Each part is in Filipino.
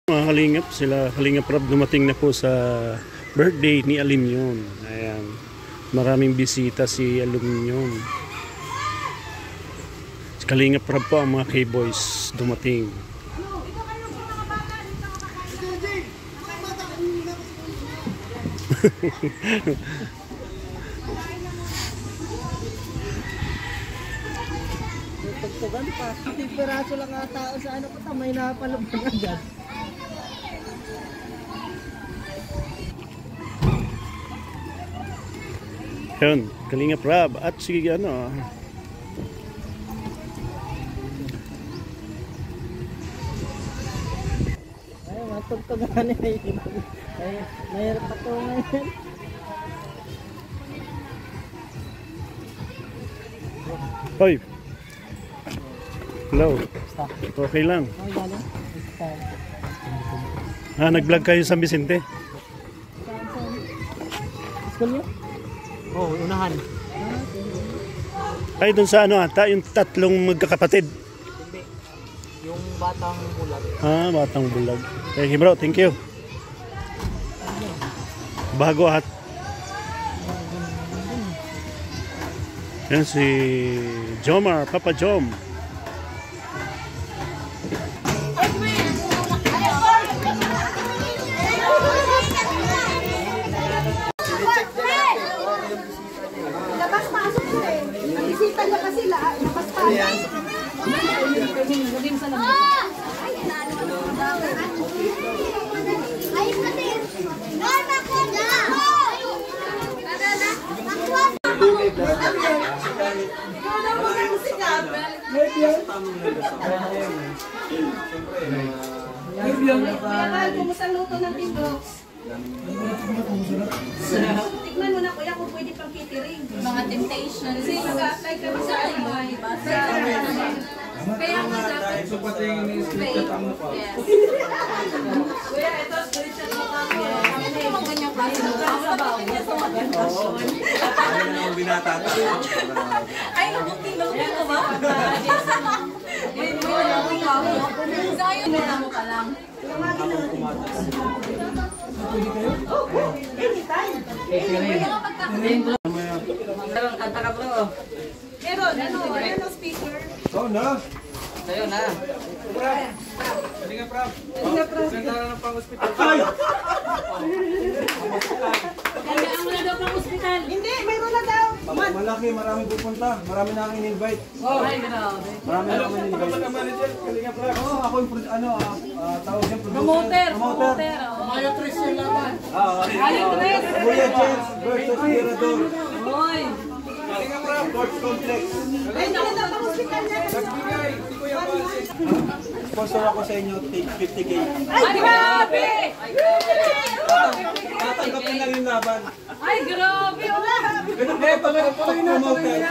Mga kalingap, sila Kalingap Rab dumating na po sa birthday ni Alimyon. Ayan, maraming bisita si Alimyon. Si Kalingap Rab po ang mga K-boys dumating. Tugtugan pa. Hindi piraso lang ang tao sa ano ko, may napalubang agad. Yun, Kalingap Rab at si ano. Ay, matugtugan eh. Ay, mahirap ako ngayon. Hoy. Hello. Okay lang. Ay, galing. Nag-vlog kayo sa San Vicente? School niyo? Oo, unahan. Ay, dun sa ano ata, yung tatlong magkakapatid. Hindi. Yung batang bulag. Batang bulag. Hey bro, thank you. Bago at yan si Jomar, Papa Jom. Labas-pasok ko eh. Nagisita niya kasi labas-pasok. Naging sa labas. Ay, pati. Gana ko na. Kumusta luto ng tindoks? Tignan mo na kuya kung pwede pang catering. Mga temptation. Kasi mag-apply kami sa IY. Kaya nga dapat. So pati yung ini-split ang mukha. Kuya, ito spiritual mo kami. Ano yung ganyang klase ng kasabaw? Ano ang binatata? Ay, nabuti ko ba? May nalawin ako. Sa'yo, nila mo pa lang. Meron, kanta ka bro. Meron, ano speaker? Oo na. Sa'yo na. Hindi nga, Prab. Senta na ng pang-hospital. Ay! Kaya ang wala daw pang ospital. Hindi, mayroon na daw. Malaki, maraming pupunta. Marami na akong in-invite. Ay, grabe. Marami na akong in-invite. Manager, Kalinga Prab. Oo, ako yung tawag yung producer. Promoter. Mayo Tris yung laban. Kuya James versus Tirador. Hoy. Kalinga Prab, Sports Complex. Ay, hindi na daw hospital niya. Nagbigay, si Kuya Francis. Sponsor ako sa inyo, take 50K. Ay, grabe. Tatanggapin lang yung laban. Ay, grabe. Promoter.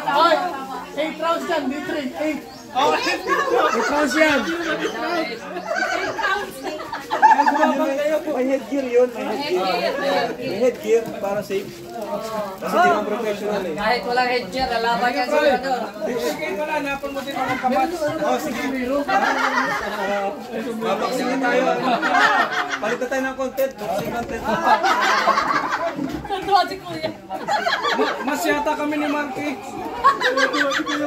Hoy! 8 rounds yan, D3. 8. Trans yan. May headgear yun. May headgear para safe. Kasi di mo professional eh. Kahit walang headgear, lalaban yan sila doon. Sige, wala. Napon mo din ako kapat. Oh, sige. Babaksing na tayo. Palit na tayo ng content. Boxing content. Natuwa si Kuya. Mas yata kami ni Marky.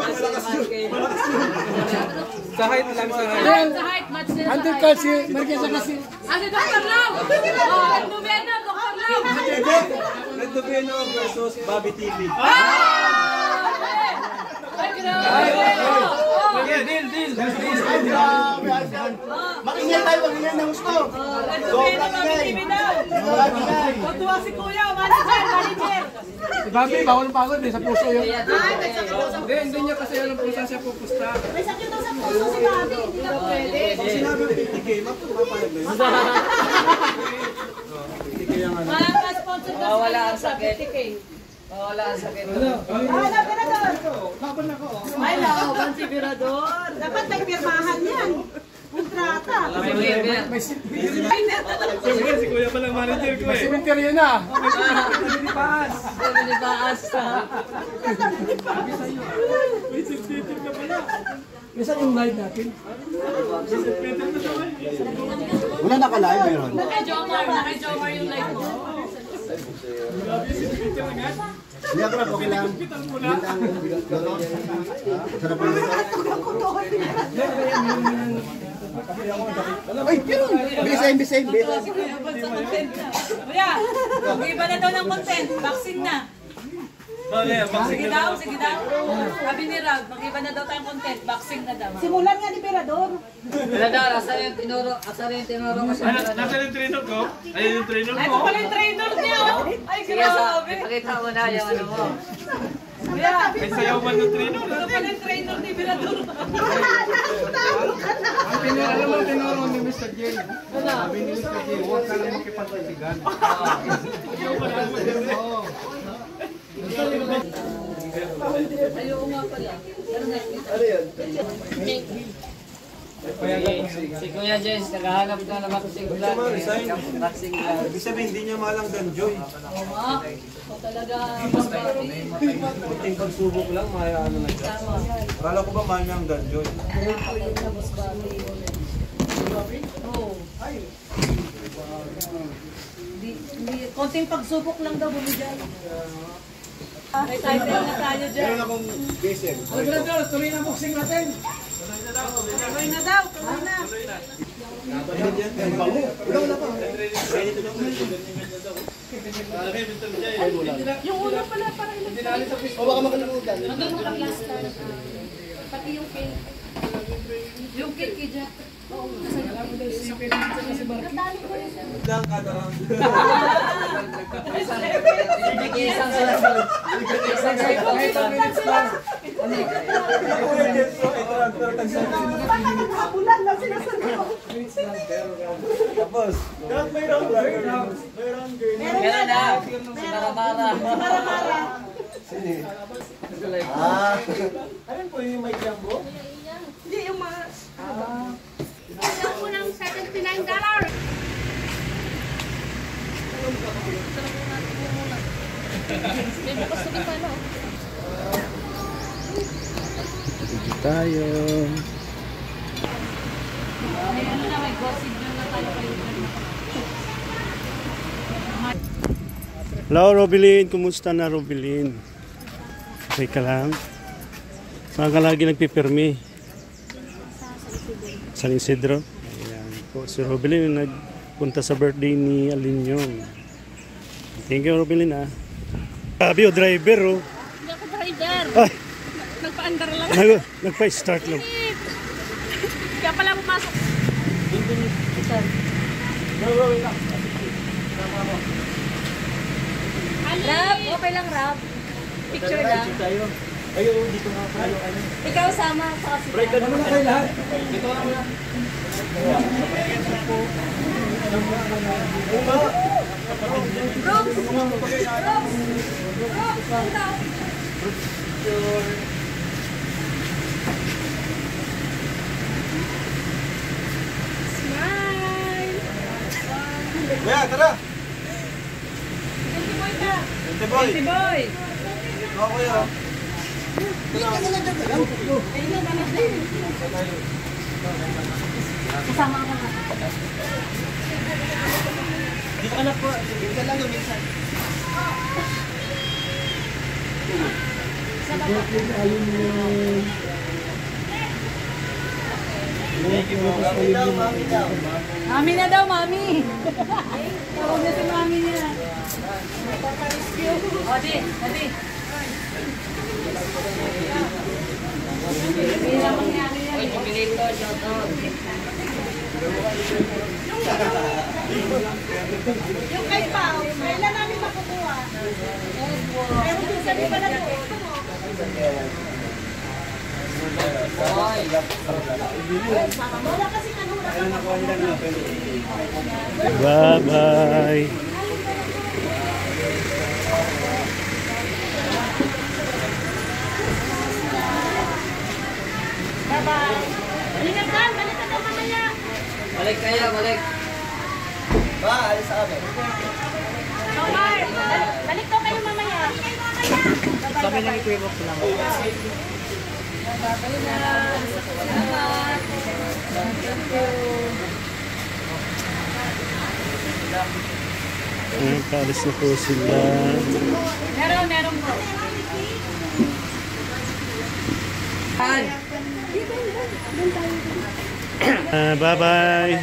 Malakas yun. Sa height lang sa height. Sa height match nila sa Andun height. kasi, Marquesa kasi. Ano, Dr. Lau? Ang bumena, Dr. Lau. Red Dubeno versus Bobby TV. Ay, grabe. Deal. Makingay tayo, makingay na gusto. Ang bumena, Bobby TV daw. Natuwa si Kuya, manager. Si Bobby, bawal pagod eh, sa puso yun. Hindi niya kasi alam kung saan siya pupusta. May sakit daw sa puso si Bobby. Hindi na pwede. Pag sinabi yung 50K, mapapayag na yun. 50K ang ano. Mga sponsor ka Wala ang sakit. Wala ang sakit. Laban ako. Ay, laban si Virador. Dapat may pirmahan yan. Kontrata. Siyempre, si Kuya palang manager ko eh. Cemetery na. Paas. Minsan yung live natin. Wala naka-live meron. Naka-jomar yung live mo. Hindi ako na, okay lang. Sarap lang ito. Ay, yun! Bisa. Kuya, mag-iba na daw ng content. Vaccine na. Sige daw. Sabi ni Rag, mag-iba na daw tayong content. Vaccine na daw. Simulan nga ni Berador. Berador, asa yung tinuro ko sa Nasaan yung trainer ko? Ayun yung trainer Ay, ko. ito pala yung trainer niya. Oh. Ay, grabe. Pakita mo na yung ano mo. Kuya, May sayaw man yung trainer. ito pala yung trainer ni Berador. Alam mo, tinuro ni Mr. J. Sabi ni Mr. J, huwag ka lang makipagpasigan. Ayaw nga pala. Si Kuya Jens, naghahanap na ng vaccine vlog. Vaccine vlog. Ibig sabihin, hindi niya malang ganjoy. O talaga, mas babi. Kunting pagsubok lang, maya ano na siya. Akala ko ba mahal niya ang ganjoy? Mas babi. Oo. Konting pagsubok lang daw bumigay. May title na tayo dyan. Meron akong diesel. Tuloy na boxing natin. Tuloy na daw, tuloy na. Wala pa. Yung una pala, parang O baka makalimutan. nagkakaplaster. Pati yung cake. Yung cake kay Jack. Oo, nadali ko rin. Lang kada round. Isang sa Habulan lang sila sa Tapos, may round girl. Meron na. Si Maramara. Ano po yung may jambo? Hindi yung mga... Ayaw ko ng $79. Dito tayo. May gossip na tayo kayo. Hello, Robilin. Kumusta na, Robilin? Okay ka lang? Saan ka lagi nagpipirmi? San Isidro? Ayan po. Si Robilin nagpunta sa birthday ni Alinyong. Thank you, Robilin, ah. Sabi, driver, oh. Hindi ako driver. Ay, Nagpa-andar lang. nagpa-start lang. Kaya pala pumasok. Rab, okay lang Rab. Picture lang. Ayaw, dito nga pa. Ikaw sama sa kasi. Break ka naman kayo lahat. Maya, tara! Ente boy! Si Boy. Ako yun. Kasama ako na. Dito ka na po. Dito ka lang yung minsan. Mami na daw, mami. Tawag na si mami niya. O, di. Oy, Pilito, shout out. Yung kay Pao, kailan namin makukuha? Pero kung sabi pala doon, wala kasi kanura ka. Bye-bye. Bye-bye. Balikan ka daw mamaya. Balik kayo, balik. Ba, alis sa kami. Omar, balik daw kayo mamaya. Sabi lang ito ko lang. Babay na. Salamat. Thank you. Ayan, paalis na po sila. Meron po. Bye-bye.